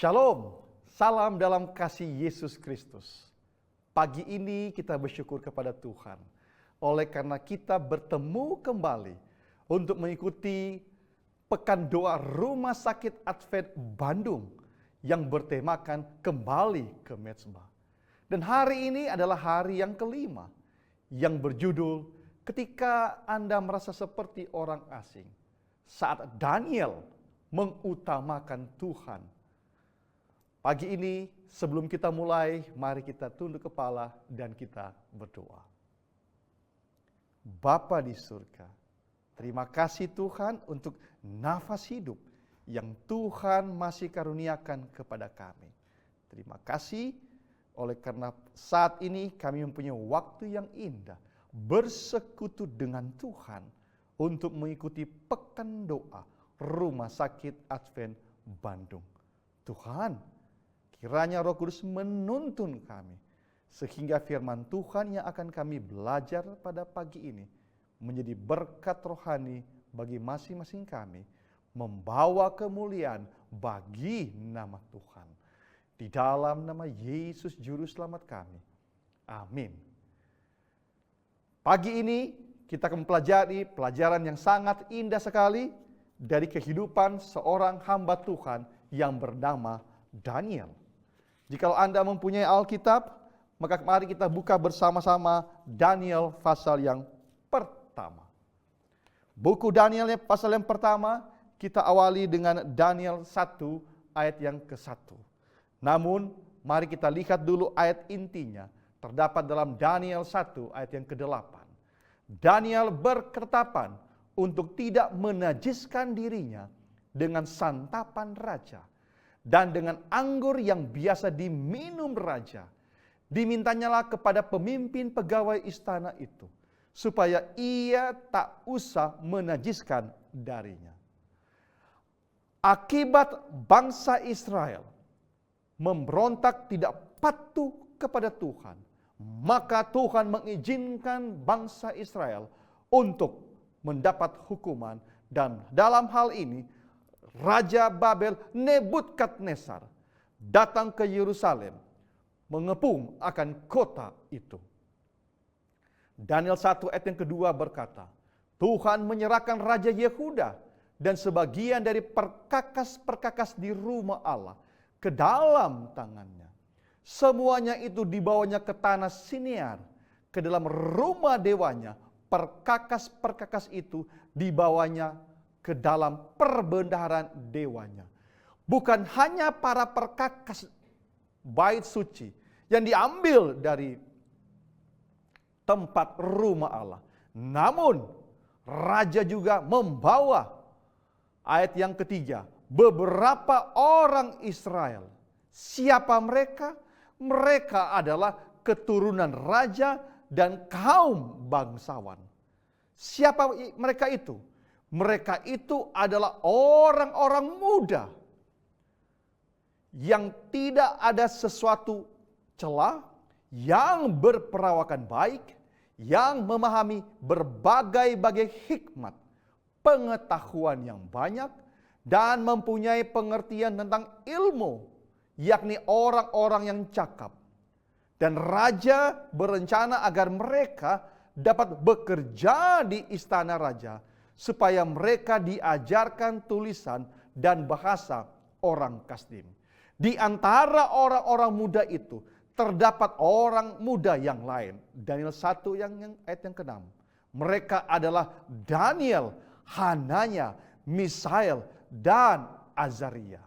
Shalom, salam dalam kasih Yesus Kristus. Pagi ini kita bersyukur kepada Tuhan, oleh karena kita bertemu kembali untuk mengikuti Pekan Doa Rumah Sakit Advent Bandung yang bertemakan kembali ke mezbah. Dan hari ini adalah hari yang kelima, yang berjudul ketika Anda merasa seperti orang asing, saat Daniel mengutamakan Tuhan. Pagi ini sebelum kita mulai, mari kita tunduk kepala dan kita berdoa. Bapa di surga, terima kasih Tuhan untuk nafas hidup yang Tuhan masih karuniakan kepada kami. Terima kasih oleh karena saat ini kami mempunyai waktu yang indah bersekutu dengan Tuhan untuk mengikuti Pekan Doa Rumah Sakit Advent Bandung. Tuhan, kiranya Roh Kudus menuntun kami, sehingga firman Tuhan yang akan kami belajar pada pagi ini menjadi berkat rohani bagi masing-masing kami, membawa kemuliaan bagi nama Tuhan. Di dalam nama Yesus Juru Selamat kami. Amin. Pagi ini kita akan mempelajari pelajaran yang sangat indah sekali dari kehidupan seorang hamba Tuhan yang bernama Daniel. Jikalau Anda mempunyai Alkitab, maka mari kita buka bersama-sama Daniel pasal yang pertama. Buku Daniel pasal yang pertama, kita awali dengan Daniel 1 ayat yang ke-1. Namun, mari kita lihat dulu ayat intinya, terdapat dalam Daniel 1 ayat yang ke-8. Daniel berketetapan untuk tidak menajiskan dirinya dengan santapan raja dan dengan anggur yang biasa diminum raja. Dimintanyalah kepada pemimpin pegawai istana itu, supaya ia tak usah menajiskan darinya. Akibat bangsa Israel memberontak tidak patuh kepada Tuhan, maka Tuhan mengizinkan bangsa Israel untuk mendapat hukuman, dan dalam hal ini Raja Babel Nebukadnezar datang ke Yerusalem mengepung akan kota itu. Daniel 1 ayat yang kedua berkata, Tuhan menyerahkan Raja Yehuda dan sebagian dari perkakas-perkakas di rumah Allah ke dalam tangannya. Semuanya itu dibawanya ke tanah Sinear, ke dalam rumah dewanya. Perkakas-perkakas itu dibawanya ke dalam perbendaharaan dewanya. Bukan hanya para perkakas bait suci yang diambil dari tempat rumah Allah, namun raja juga membawa, ayat yang ketiga, beberapa orang Israel. Siapa mereka? Mereka adalah keturunan raja dan kaum bangsawan. Siapa mereka itu? Mereka itu adalah orang-orang muda yang tidak ada sesuatu celah, yang berperawakan baik, yang memahami berbagai-bagai hikmat, pengetahuan yang banyak, dan mempunyai pengertian tentang ilmu, yakni orang-orang yang cakap. Dan raja berencana agar mereka dapat bekerja di istana raja, supaya mereka diajarkan tulisan dan bahasa orang Kasdim. Di antara orang-orang muda itu terdapat orang muda yang lain. Daniel 1 ayat yang ke-6. Mereka adalah Daniel, Hananya, Misael, dan Azaria.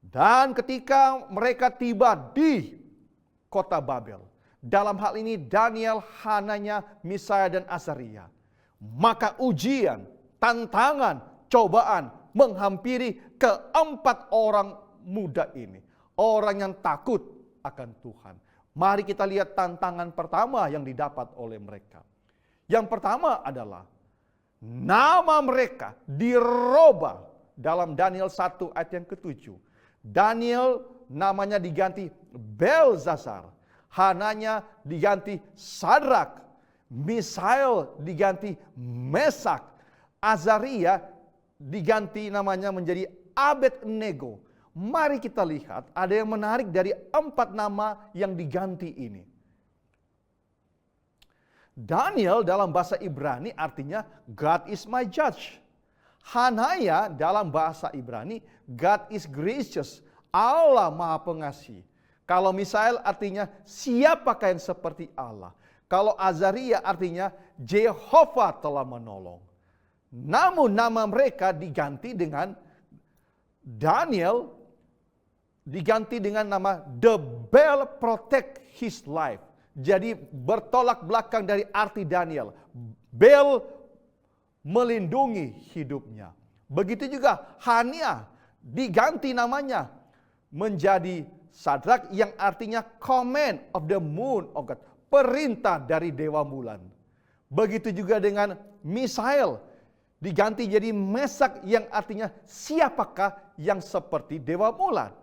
Dan ketika mereka tiba di kota Babel, dalam hal ini Daniel, Hananya, Misael, dan Azaria, maka ujian, tantangan, cobaan menghampiri keempat orang muda ini. Orang yang takut akan Tuhan. Mari kita lihat tantangan pertama yang didapat oleh mereka. Yang pertama adalah nama mereka dirubah dalam Daniel 1 ayat yang ke-7. Daniel namanya diganti Belzasar. Hananya diganti Sadrak. Misael diganti Mesak. Azaria diganti namanya menjadi Abednego. Mari kita lihat ada yang menarik dari 4 nama yang diganti ini. Daniel dalam bahasa Ibrani artinya God is my judge. Hanaya dalam bahasa Ibrani God is gracious, Allah Maha Pengasih. Kalau Misael artinya siapakah yang seperti Allah. Kalau Azaria artinya Jehovah telah menolong. Namun nama mereka diganti dengan Daniel diganti dengan nama The Bell Protect His Life. Jadi bertolak belakang dari arti Daniel. Bel melindungi hidupnya. Begitu juga Hania diganti namanya menjadi Sadrak yang artinya command of the moon of God. Perintah dari Dewa Bulan. Begitu juga dengan Misael diganti jadi Mesak yang artinya siapakah yang seperti Dewa Bulan.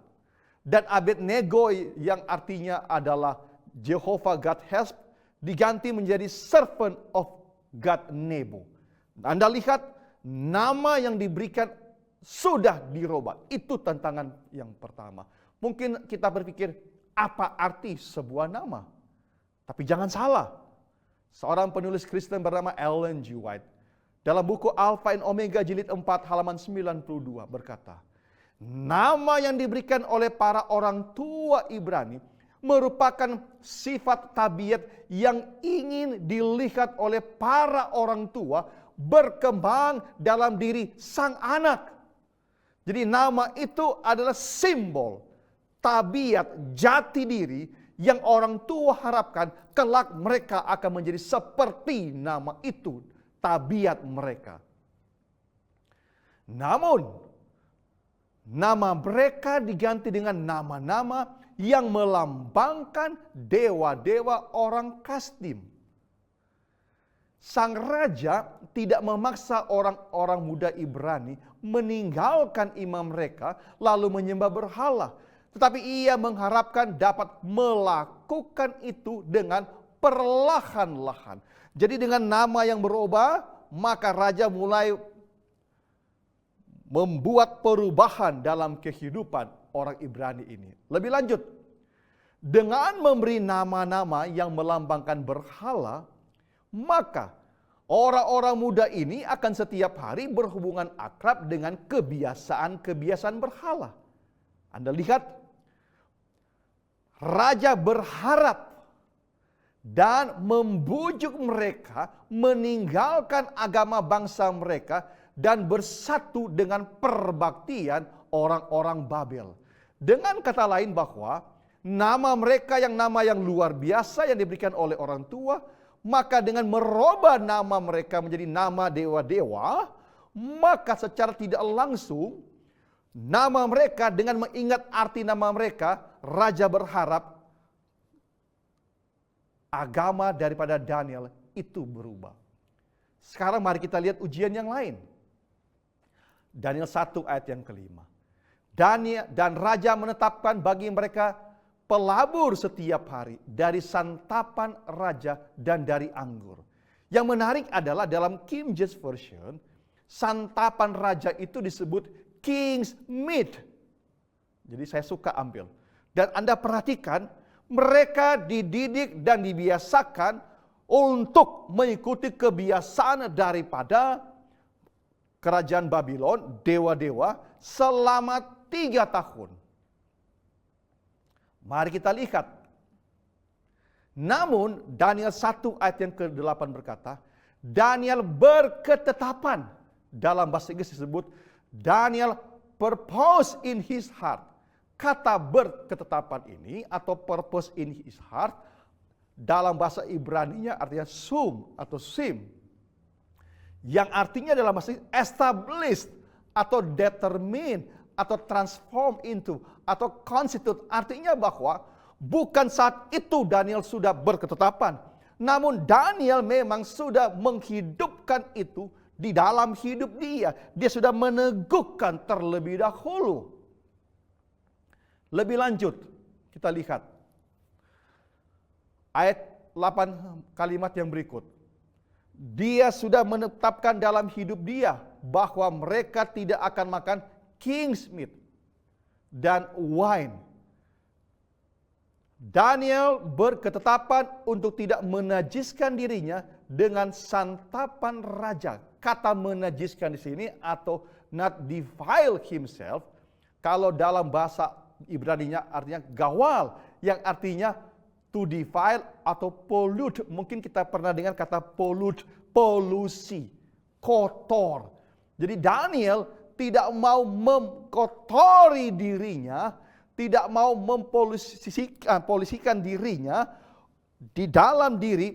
Dan Abednego yang artinya adalah Jehovah God Help diganti menjadi servant of God Nebo. Anda lihat nama yang diberikan sudah dirubah. Itu tantangan yang pertama. Mungkin kita berpikir apa arti sebuah nama? Tapi jangan salah. Seorang penulis Kristen bernama Ellen G. White dalam buku Alpha and Omega jilid 4 halaman 92 berkata, nama yang diberikan oleh para orang tua Ibrani merupakan sifat tabiat yang ingin dilihat oleh para orang tua berkembang dalam diri sang anak. Jadi nama itu adalah simbol tabiat jati diri yang orang tua harapkan kelak mereka akan menjadi seperti nama itu, tabiat mereka. Namun, nama mereka diganti dengan nama-nama yang melambangkan dewa-dewa orang Kasdim. Sang raja tidak memaksa orang-orang muda Ibrani meninggalkan imam mereka lalu menyembah berhala. Tetapi ia mengharapkan dapat melakukan itu dengan perlahan-lahan. Jadi dengan nama yang berubah, maka raja mulai membuat perubahan dalam kehidupan orang Ibrani ini. Lebih lanjut, dengan memberi nama-nama yang melambangkan berhala, maka orang-orang muda ini akan setiap hari berhubungan akrab dengan kebiasaan-kebiasaan berhala. Anda lihat, raja berharap dan membujuk mereka meninggalkan agama bangsa mereka dan bersatu dengan perbaktian orang-orang Babel. Dengan kata lain bahwa nama mereka yang luar biasa yang diberikan oleh orang tua, maka dengan merubah nama mereka menjadi nama dewa-dewa, maka secara tidak langsung nama mereka dengan mengingat arti nama mereka, raja berharap agama daripada Daniel itu berubah. Sekarang mari kita lihat ujian yang lain. Daniel 1 ayat yang kelima. Daniel dan raja menetapkan bagi mereka pelabur setiap hari dari santapan raja dan dari anggur. Yang menarik adalah dalam King James Version, santapan raja itu disebut King's Meat. Jadi saya suka ambil. Dan Anda perhatikan, mereka dididik dan dibiasakan untuk mengikuti kebiasaan daripada kerajaan Babylon, dewa-dewa, selama 3 tahun. Mari kita lihat. Namun Daniel 1 ayat yang ke-8 berkata, Daniel berketetapan. Dalam bahasa Inggris disebut Daniel purpose in his heart. Kata berketetapan ini atau purpose in his heart dalam bahasa Ibraninya artinya sum atau sim. Yang artinya dalam bahasa established atau determine atau transform into atau constitute. Artinya bahwa bukan saat itu Daniel sudah berketetapan. Namun Daniel memang sudah menghidupkan itu di dalam hidup dia. Dia sudah meneguhkan terlebih dahulu. Lebih lanjut, kita lihat. Ayat 8 kalimat yang berikut. Dia sudah menetapkan dalam hidup dia bahwa mereka tidak akan makan king's meat. dan wine. Daniel berketetapan untuk tidak menajiskan dirinya dengan santapan raja. Kata menajiskan di sini atau not defile himself, kalau dalam bahasa Ibrani-nya artinya gawal, yang artinya to defile atau pollute. Mungkin kita pernah dengar kata pollute, polusi, kotor. Jadi Daniel tidak mau mengkotori dirinya, tidak mau mempolisikan dirinya di dalam diri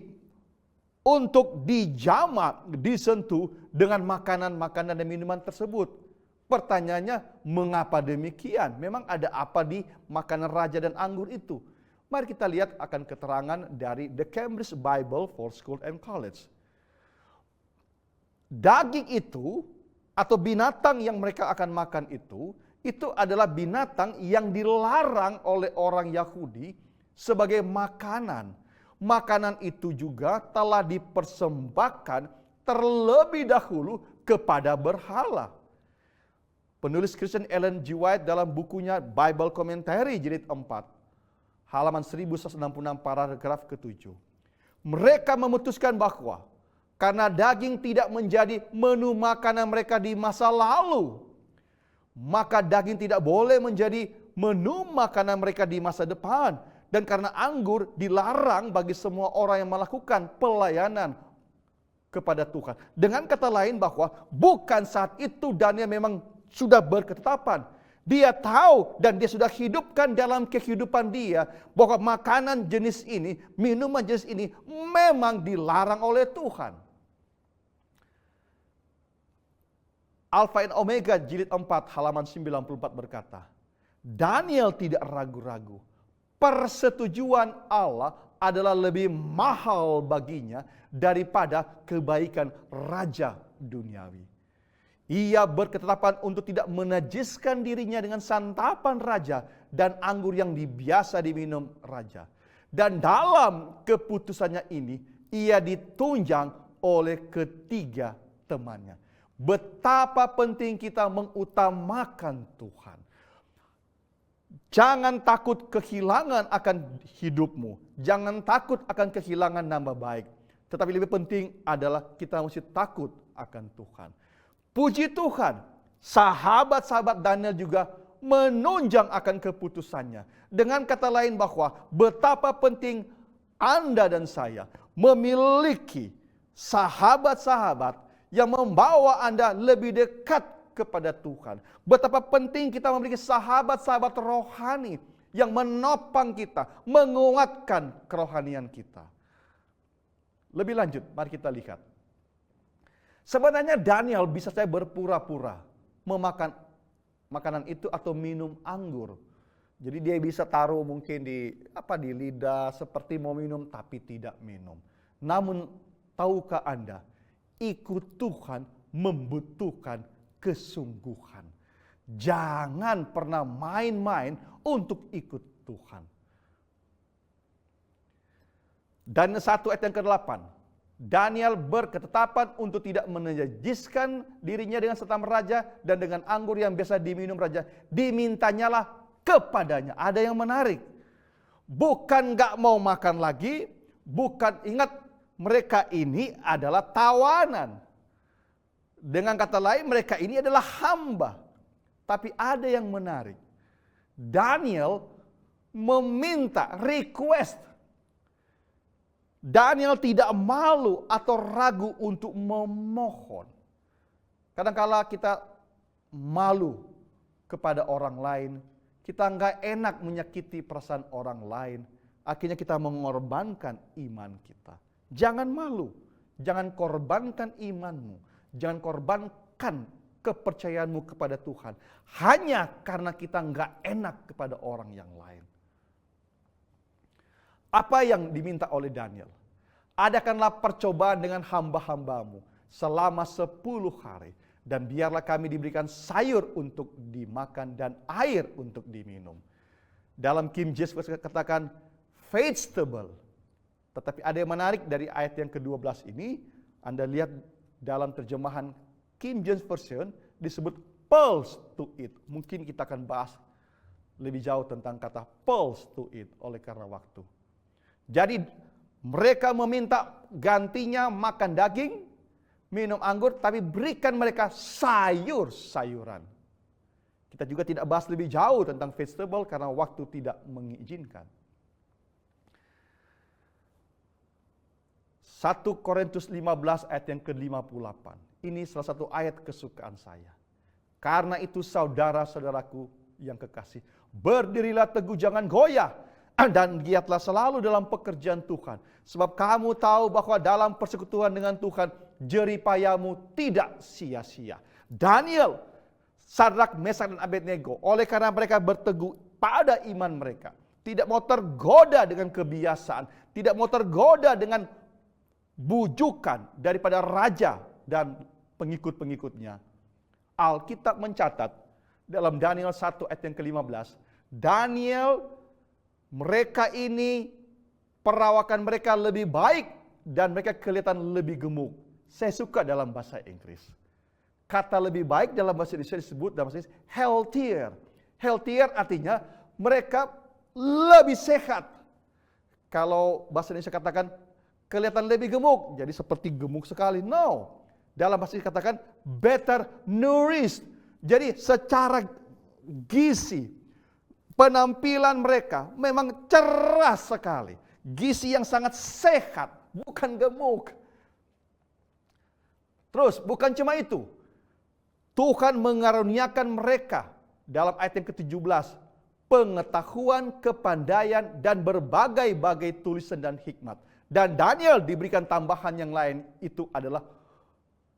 untuk dijamak, disentuh dengan makanan-makanan dan minuman tersebut. Pertanyaannya, mengapa demikian? Memang ada apa di makanan raja dan anggur itu? Mari kita lihat akan keterangan dari The Cambridge Bible for School and College. Daging itu atau binatang yang mereka akan makan itu adalah binatang yang dilarang oleh orang Yahudi sebagai makanan. Makanan itu juga telah dipersembahkan terlebih dahulu kepada berhala. Penulis Christian Ellen G. White dalam bukunya Bible Commentary jilid 4, halaman 1166 paragraf ke-7. Mereka memutuskan bahwa karena daging tidak menjadi menu makanan mereka di masa lalu, maka daging tidak boleh menjadi menu makanan mereka di masa depan. Dan karena anggur dilarang bagi semua orang yang melakukan pelayanan kepada Tuhan. Dengan kata lain bahwa bukan saat itu Daniel memang sudah berketetapan. Dia tahu dan dia sudah hidupkan dalam kehidupan dia bahwa makanan jenis ini, minuman jenis ini memang dilarang oleh Tuhan. Alfa and Omega jilid 4 halaman 94 berkata, Daniel tidak ragu-ragu. Persetujuan Allah adalah lebih mahal baginya daripada kebaikan raja duniawi. Ia berketetapan untuk tidak menajiskan dirinya dengan santapan raja dan anggur yang biasa diminum raja. Dan dalam keputusannya ini, ia ditunjang oleh ketiga temannya. Betapa penting kita mengutamakan Tuhan. Jangan takut kehilangan akan hidupmu. Jangan takut akan kehilangan nama baik. Tetapi lebih penting adalah kita mesti takut akan Tuhan. Puji Tuhan, sahabat-sahabat Daniel juga menunjang akan keputusannya. Dengan kata lain bahwa betapa penting Anda dan saya memiliki sahabat-sahabat yang membawa Anda lebih dekat kepada Tuhan. Betapa penting kita memiliki sahabat-sahabat rohani yang menopang kita, menguatkan kerohanian kita. Lebih lanjut, mari kita lihat. Sebenarnya Daniel bisa saja berpura-pura memakan makanan itu atau minum anggur. Jadi dia bisa taruh mungkin di lidah seperti mau minum tapi tidak minum. Namun tahukah Anda, ikut Tuhan membutuhkan kesungguhan. Jangan pernah main-main untuk ikut Tuhan. Daniel 1 ayat yang ke-8. Daniel berketetapan untuk tidak menajiskan dirinya dengan santapan raja dan dengan anggur yang biasa diminum raja. Dimintanyalah kepadanya. Ada yang menarik. Bukan gak mau makan lagi, bukan, ingat, mereka ini adalah tawanan. Dengan kata lain, mereka ini adalah hamba. Tapi ada yang menarik. Daniel meminta, request. Daniel tidak malu atau ragu untuk memohon. Kadang-kala kita malu kepada orang lain. Kita nggak enak menyakiti perasaan orang lain. Akhirnya kita mengorbankan iman kita. Jangan malu, jangan korbankan imanmu, jangan korbankan kepercayaanmu kepada Tuhan. Hanya karena kita nggak enak kepada orang yang lain. Apa yang diminta oleh Daniel? Adakanlah percobaan dengan hamba-hambamu selama 10 hari. Dan biarlah kami diberikan sayur untuk dimakan dan air untuk diminum. Dalam King James katakan vegetable. Tetapi ada yang menarik dari ayat yang ke-12 ini. Anda lihat dalam terjemahan King James Version disebut pearls to eat. Mungkin kita akan bahas lebih jauh tentang kata pulse to it oleh karena waktu. Jadi mereka meminta gantinya makan daging, minum anggur, tapi berikan mereka sayur-sayuran. Kita juga tidak bahas lebih jauh tentang vegetable karena waktu tidak mengizinkan. 1 Korintus 15 ayat yang ke-58. Ini salah satu ayat kesukaan saya. Karena itu saudara-saudaraku yang kekasih, berdirilah teguh, jangan goyah, dan giatlah selalu dalam pekerjaan Tuhan. Sebab kamu tahu bahwa dalam persekutuan dengan Tuhan, jeripayamu tidak sia-sia. Daniel, Sadrak, Mesak, dan Abednego, oleh karena mereka berteguh pada iman mereka, tidak mau tergoda dengan kebiasaan, tidak mau tergoda dengan bujukan daripada raja dan pengikut-pengikutnya. Alkitab mencatat dalam Daniel 1 ayat yang ke-15, Daniel, mereka ini perawakan mereka lebih baik dan mereka kelihatan lebih gemuk. Saya suka dalam bahasa Inggris. Kata lebih baik dalam bahasa Indonesia disebut dalam bahasa Inggris healthier. Healthier artinya mereka lebih sehat. Kalau bahasa Indonesia katakan kelihatan lebih gemuk, jadi seperti gemuk sekali. No. Dalam bahasa Inggris katakan better nourished. Jadi secara gizi, penampilan mereka memang cerah sekali. Gizi yang sangat sehat, bukan gemuk. Terus bukan cuma itu. Tuhan mengaruniakan mereka dalam ayat yang ke-17. Pengetahuan, kepandaian, dan berbagai-bagai tulisan dan hikmat. Dan Daniel diberikan tambahan yang lain, itu adalah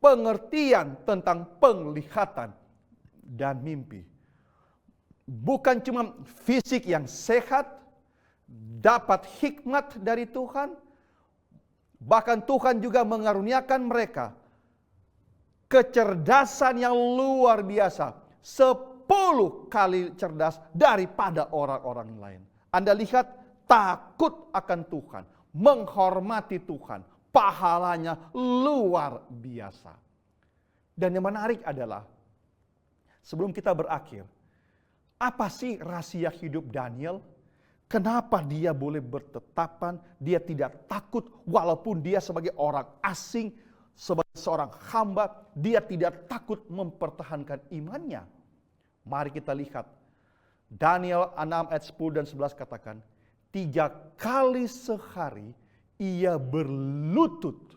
pengertian tentang penglihatan dan mimpi. Bukan cuma fisik yang sehat, dapat hikmat dari Tuhan, bahkan Tuhan juga mengaruniakan mereka kecerdasan yang luar biasa, 10 kali cerdas daripada orang-orang lain. Anda lihat, takut akan Tuhan, menghormati Tuhan, pahalanya luar biasa. Dan yang menarik adalah, sebelum kita berakhir, apa sih rahasia hidup Daniel? Kenapa dia boleh bertetapan, dia tidak takut walaupun dia sebagai orang asing, sebagai seorang hamba, dia tidak takut mempertahankan imannya. Mari kita lihat. Daniel 6 ayat 10 dan 11 katakan, 3 kali sehari ia berlutut,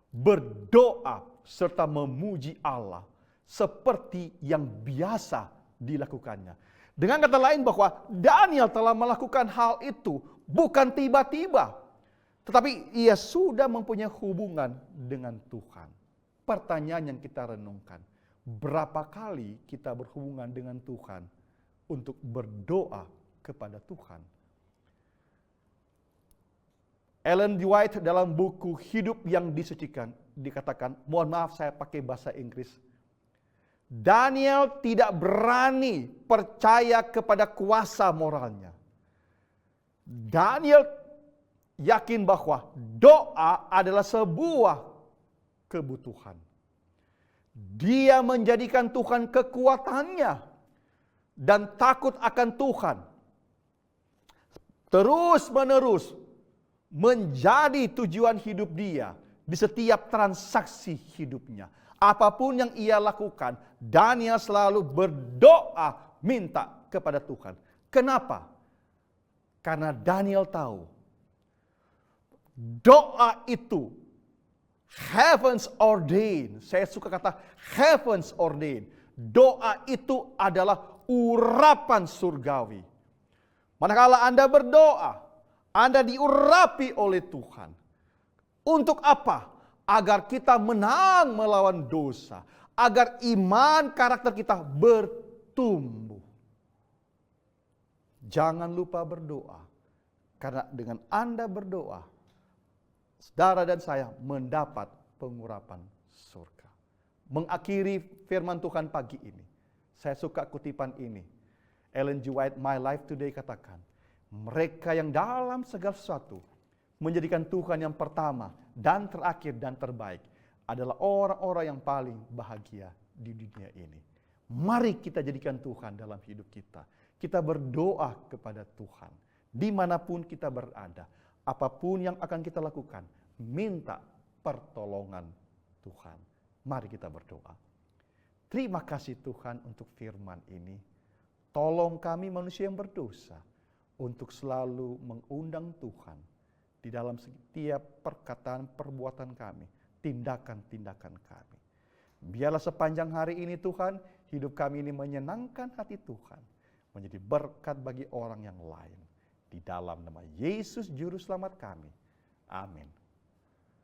berdoa, serta memuji Allah seperti yang biasa dilakukannya. Dengan kata lain bahwa Daniel telah melakukan hal itu bukan tiba-tiba, tetapi ia sudah mempunyai hubungan dengan Tuhan. Pertanyaan yang kita renungkan, berapa kali kita berhubungan dengan Tuhan untuk berdoa kepada Tuhan? Ellen G. White dalam buku Hidup yang Disucikan dikatakan, mohon maaf saya pakai bahasa Inggris, Daniel tidak berani percaya kepada kuasa moralnya. Daniel yakin bahwa doa adalah sebuah kebutuhan. Dia menjadikan Tuhan kekuatannya dan takut akan Tuhan. Terus-menerus menjadi tujuan hidup dia di setiap transaksi hidupnya. Apapun yang ia lakukan, Daniel selalu berdoa minta kepada Tuhan. Kenapa? Karena Daniel tahu doa itu heavens ordained. Saya suka kata heavens ordained. Doa itu adalah urapan surgawi. Manakala Anda berdoa, Anda diurapi oleh Tuhan. Untuk apa? Agar kita menang melawan dosa. Agar iman karakter kita bertumbuh. Jangan lupa berdoa. Karena dengan Anda berdoa, saudara dan saya mendapat pengurapan surga. Mengakhiri firman Tuhan pagi ini, saya suka kutipan ini. Ellen G. White, My Life Today katakan, mereka yang dalam segala sesuatu menjadikan Tuhan yang pertama dan terakhir dan terbaik adalah orang-orang yang paling bahagia di dunia ini. Mari kita jadikan Tuhan dalam hidup kita. Kita berdoa kepada Tuhan. Dimanapun kita berada, apapun yang akan kita lakukan, minta pertolongan Tuhan. Mari kita berdoa. Terima kasih Tuhan untuk firman ini. Tolong kami manusia yang berdosa untuk selalu mengundang Tuhan di dalam setiap perkataan perbuatan kami, tindakan-tindakan kami. Biarlah sepanjang hari ini Tuhan, hidup kami ini menyenangkan hati Tuhan, menjadi berkat bagi orang yang lain. Di dalam nama Yesus Juru Selamat kami. Amin.